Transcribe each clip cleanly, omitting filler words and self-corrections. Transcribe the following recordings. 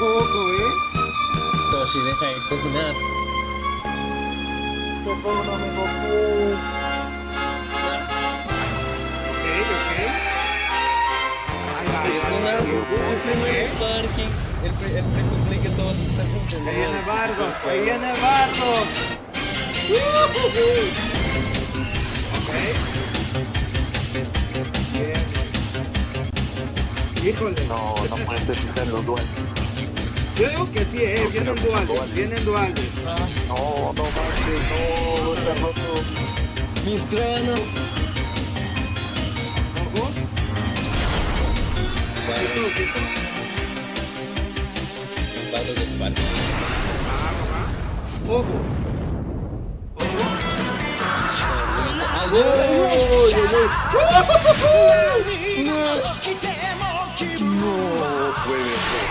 Ojo, Toshi, deja de cocinar. Perdóname, Goku. Ok. Ahí va. El primer Sparking. El primer play que todos están juntos. Ahí viene Bardo. Ok. Bien. Híjole. No puede ser los duelos. Yo digo que sí, vienen duales. No manches, no, está roto. Mis truenos. Ojo. Vados de Sparking. Ojo. No puede ser.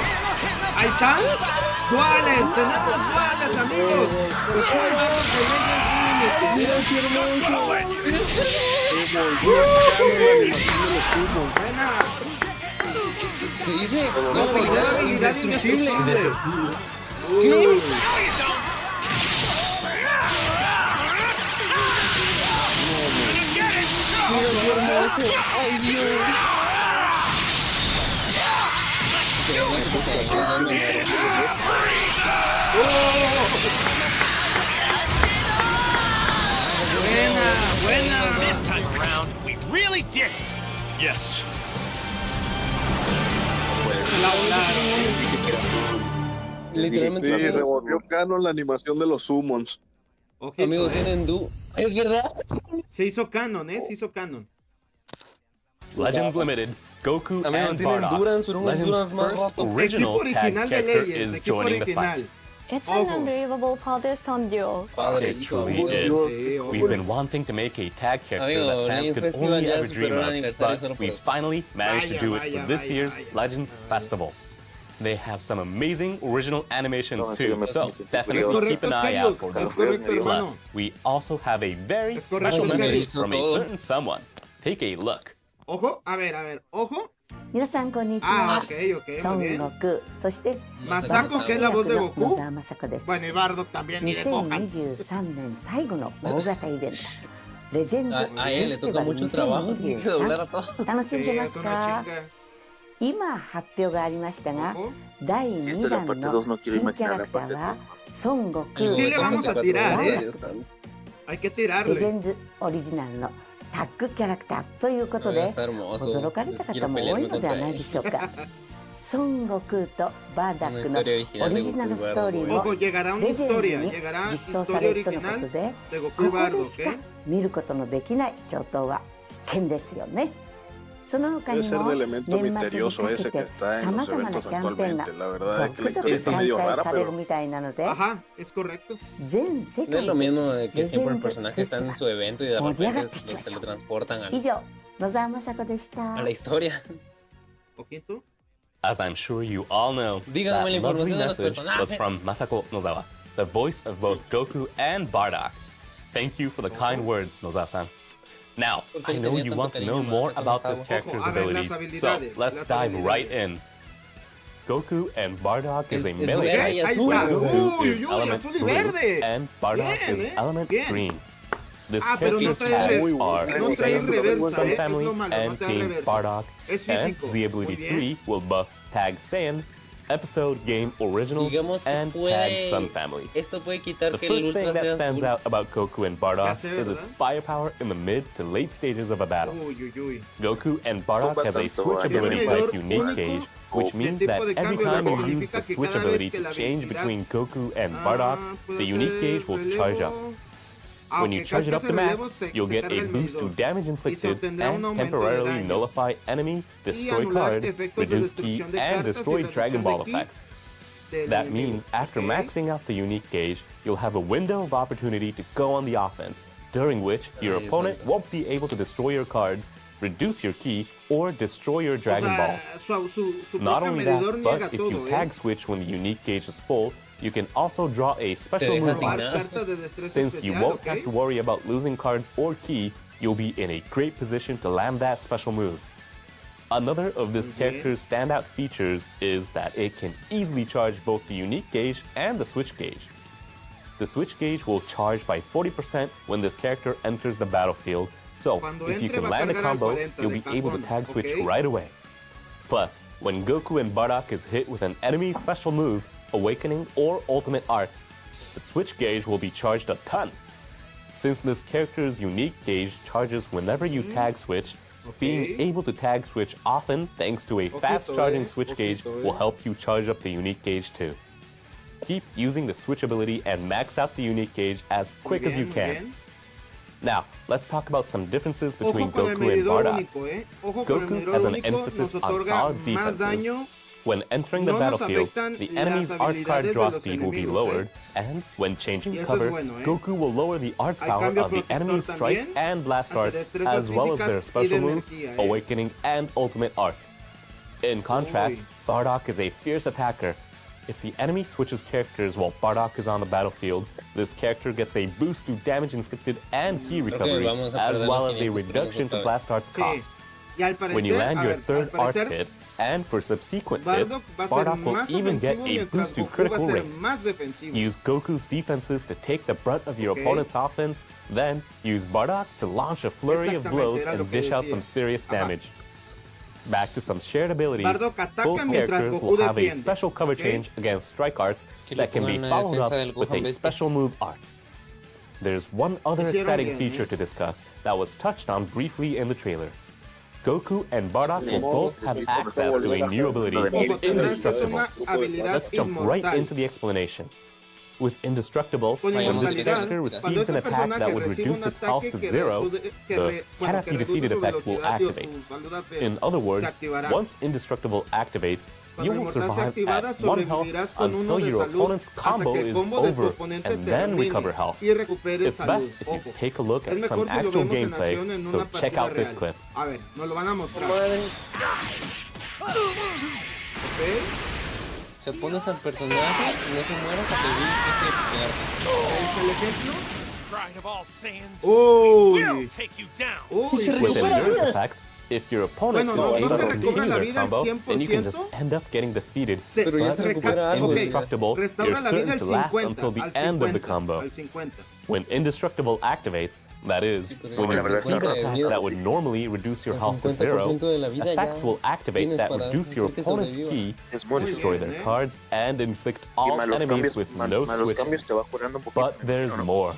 Ahí están. Duales, tenemos duales, amigos. Buena. ¿Qué dice? No, habilidad indestructible. Ay, Dios. Buena. This time around, we really did it. Yes. Literalmente. Sí, se volvió canon la animación de los summons. Ojito, Amigos, tienen ¿Es verdad? Se hizo canon, se hizo canon. Legends Limited, Goku Amigos, and tienen Bardock. Durans, pero un Legends' Durans más first roto. original Equipo tag original de character Legends, is equipo joining the original. fight. It's Ojo. an unbelievable father-son duo. Padre, It hijo, truly amigo. is. Sí, ojo. We've been wanting to make a tag character Amigo, that fans Legends could Festival only ya ever dream superó el of, aniversario solo but we por- finally managed to do it Vaya, for this vaya, year's vaya. Legends Festival. They have some amazing original animations No, too, sí, so es definitely correcto, keep an eye out for es them. correcto, hermano. Plus, we also have a very Es correcto, special es message correcto. from a certain someone. Take a look. Ojo, a ver, ojo. 皆さんこんにちは。 Ok, 孫 muy bien. 悟空、そしてマサコque es la voz de 野 Goku. 沢雅子です。 Bueno, y Bardock también, y de Gohan. 2023年最後の大型イベント、レジェンズフ A ェ él le スティ toca バル mucho trabajo. Tiene que doblar a 2023 todos. 楽しんでま Sí, す es か？ una chinga. 今発表がありましたが、 Ojo. 第2弾の新キャラクターは孫悟空 Sí le vamos a tirar, バ ¿eh? ーダックです。 Hay que レジェ tirarle. ンズオリジナルのタッグキャラクターということで Está hermoso. 驚かれた方も多いのではないでしょうか。孫悟空とバーダックのオリジナルストーリーも Ojo, llegará una レジェンズ historia. に Llegará 実装さ historia れるとのこ original とで、 de こ Goku こ Bardock, でしか ¿eh? 見ることのできない共闘は必見ですよね。その他 Debe に ser も el elemento 年末に misterioso かけ ese que て está en さま los ざまな eventos キャンペーンが actualmente. La verdad es que la 続々 historia está 開 medio 催 rara, される pero みたいなので、 Ajá, es correcto. 全世 No es 界 lo で mismo de que レジ siempre ェ el ンズフ personaje ェ está スティ en バ su ル evento y de 盛り上がっ repente ていきま los しょう。 teletransportan 以上、野沢雅子でした。 a la historia. Ojito. As I'm sure you all know, Díganme la that lovely información de los message was personajes. from Masako Nozawa, the voice of both Goku and Bardock. Thank you for the kind words, Nozawa-san. Now, I know you want to know more about this character's Ojo, a ver, las abilities, so habilidades, let's las dive habilidades. right in. Goku and Bardock is a Es melee verde type, y Ahí azul. está. where Goku Uy, is uy, element azul y blue verde. and Bardock Bien, is element bien. green. This Ah, pero no character's trae stats reversa. are No trae reversa, Sun es Family lo malo, no and trae King reversa. Bardock, Es and físico. the ability Muy bien. 3 will buff Tag Saiyan, Episode Game Originals, Digamos que and Tag Sun Family. Esto puede quitar The que el first thing ultra that sea stands azul. out about Goku and Bardock Ya sé, is its ¿verdad? firepower in the mid to late stages of a battle. Uy, uy, uy. Goku and Bardock has a switch ability type unique gauge, which means that every time you use the switch ability to change between Goku and Bardock, the unique gauge will charge up. When you charge it up to max, you'll get a boost to damage inflicted and temporarily nullify enemy, destroy card, reduce key, and destroy Dragon Ball effects. That means after maxing out the unique gauge, you'll have a window of opportunity to go on the offense, during which your opponent won't be able to destroy your cards, reduce your key, or destroy your Dragon Balls. Su Not propio only medidor that, niega but if todo, you tag switch when the unique gauge is full, you can also draw a special deja move sin on. nada. Carta de destreza Since you especial, won't ¿ok? have to worry about losing cards or key, you'll be in a great position to land that special move. Another of this character's standout features is that it can easily charge both the unique gauge and the switch gauge. The switch gauge will charge by 40% when this character enters the battlefield, so if you can land a combo, you'll be able to tag switch right away. Plus, when Goku and Bardock is hit with an enemy special move, Awakening or Ultimate Arts, the switch gauge will be charged a ton. Since this character's unique gauge charges whenever you tag switch, being able to tag switch often thanks to a fast charging switch gauge will help you charge up the unique gauge too. Keep using the switch ability and max out the unique gauge as quick as you can. Now, let's talk about some differences between Goku and Bardock. Goku has an emphasis on solid defenses. When entering the battlefield, the enemy's arts card draw speed will be lowered, and when changing cover, Goku will lower the arts power of the enemy's strike and blast arts, as well as their special move, Awakening and Ultimate Arts. In contrast, Bardock is a fierce attacker. If the enemy switches characters while Bardock is on the battlefield, this character gets a boost to damage inflicted and ki recovery, as well as a reduction to blast arts cost. When you land your third arts hit, and for subsequent hits, Bardock will even get a boost to critical rate. Use Goku's defenses to take the brunt of your opponent's offense, then use Bardock to launch a flurry of blows and dish out some serious damage. Back to some shared abilities, both characters will have a special cover change against strike arts that can be followed up with a special move arts. There's one other exciting feature to discuss that was touched on briefly in the trailer. Goku and Bardock will both have access to a new ability, Indestructible. Let's jump right into the explanation. With Indestructible, when this character receives an attack that would reduce its health to 0, the cannot be defeated effect will activate. In other words, once Indestructible activates, you will survive at 1 health until your opponent's combo is over and then recover health. It's best if you take a look at some actual gameplay, so check out this clip. Se pones al personaje y no se muere hasta que el Pride of all Saiyans, Uy. will take you down. With endurance effects, if your opponent is able to continue their combo, then you can just end up getting defeated. But with Indestructible, you're certain to last until the end of the combo. When Indestructible activates, that is, when you receive an attack that would normally reduce your health to 0, effects will activate that reduce your opponent's ki, destroy their cards, and inflict all enemies with no switching. But there's more.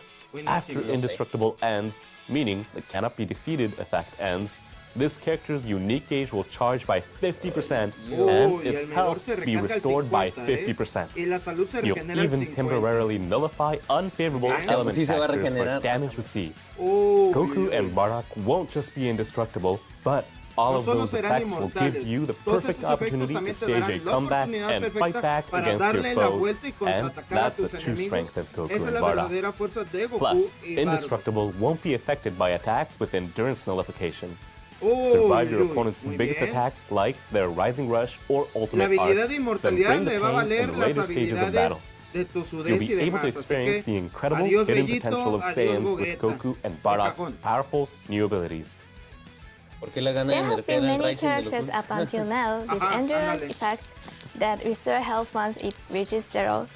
After Indestructible ends, meaning the cannot be defeated effect ends, this character's unique gauge will charge by 50% and its health be restored by 50%. You'll even temporarily nullify unfavorable element factors for damage received. Goku and Bardock won't just be indestructible, but all of those effects will give you the perfect opportunity to stage a comeback and fight back against your foes, and that's the true strength of Goku and Bardock. Plus, Indestructible won't be affected by attacks with endurance nullification. Survive your opponent's biggest attacks like their Rising Rush or Ultimate Arts, then bring the pain in later stages of battle. You'll be able to experience the incredible hidden potential of Saiyans with Goku and Bardock's powerful new abilities. There have been many characters up until now with endurance effects that restore health once it reaches 0.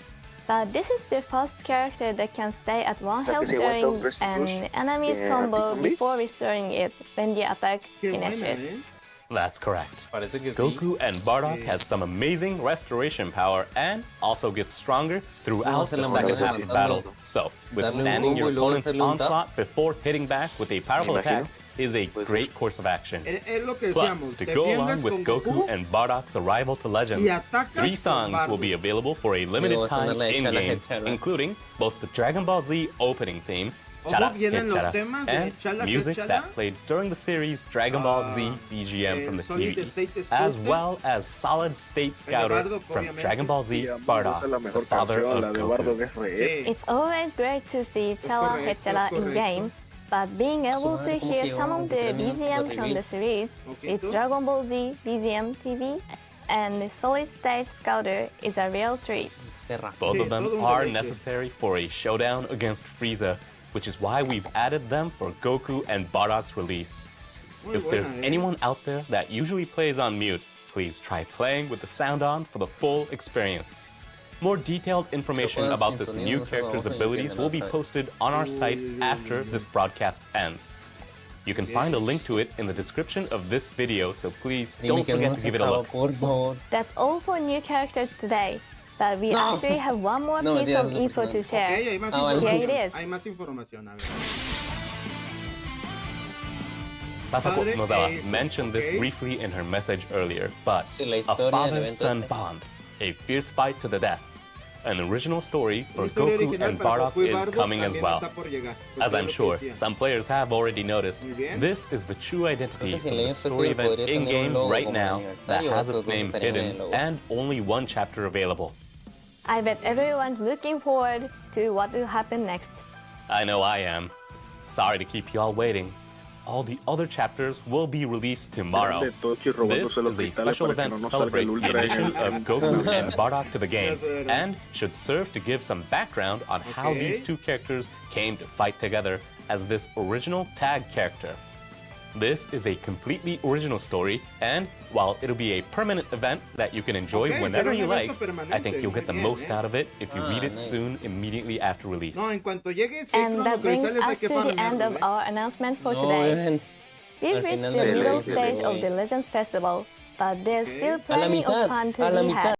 But this is the first character that can stay at 1 health during an enemy's combo before restoring it when the attack finishes. That's correct. Goku and Bardock has some amazing restoration power and also gets stronger throughout the second half of the battle. So, withstanding your opponent's onslaught before hitting back with a powerful attack is a great course of action. Plus, to go along with Goku and Bardock's arrival to Legends, 3 songs will be available for a limited time in-game, including both the Dragon Ball Z opening theme, Chara Hit Chara, and music that played during the series Dragon Ball Z BGM from the TV, as well as solid State Scouter from Dragon Ball Z Bardock, the father of Goku. It's always great to see Chara Hit Chara in-game, but being able to hear some of the BGM from the series with Dragon Ball Z BGM TV and Solid State Scouter is a real treat. Both of them are necessary for a showdown against Frieza, which is why we've added them for Goku and Bardock's release. If there's anyone out there that usually plays on mute, please try playing with the sound on for the full experience. More detailed information about this new character's abilities will be posted on our site after this broadcast ends. You can find a link to it in the description of this video, so please don't forget to give it a look. That's all for new characters today, but we actually have one more piece of info to share. Hay más Here it is. Hay más información, a ver. Masako Nozawa mentioned this briefly in her message earlier, but a father-son bond, a fierce fight to the death. An original story for Goku and Bardock is coming as well. As I'm sure some players have already noticed, this is the true identity of the story event in-game right now that has its name hidden and only one chapter available. I bet everyone's looking forward to what will happen next. I know I am. Sorry to keep y'all waiting. All the other chapters will be released tomorrow. This is a special event to celebrate the addition of Goku and Bardock to the game, and should serve to give some background on how these two characters came to fight together as this original tag character. This is a completely original story, and while it'll be a permanent event that you can enjoy whenever you like, I think you'll get the most out of it if you read it soon, immediately after release. And that brings us to the end of our announcements for today. We've reached the middle stage of the Legends Festival, but there's still plenty of fun to be had.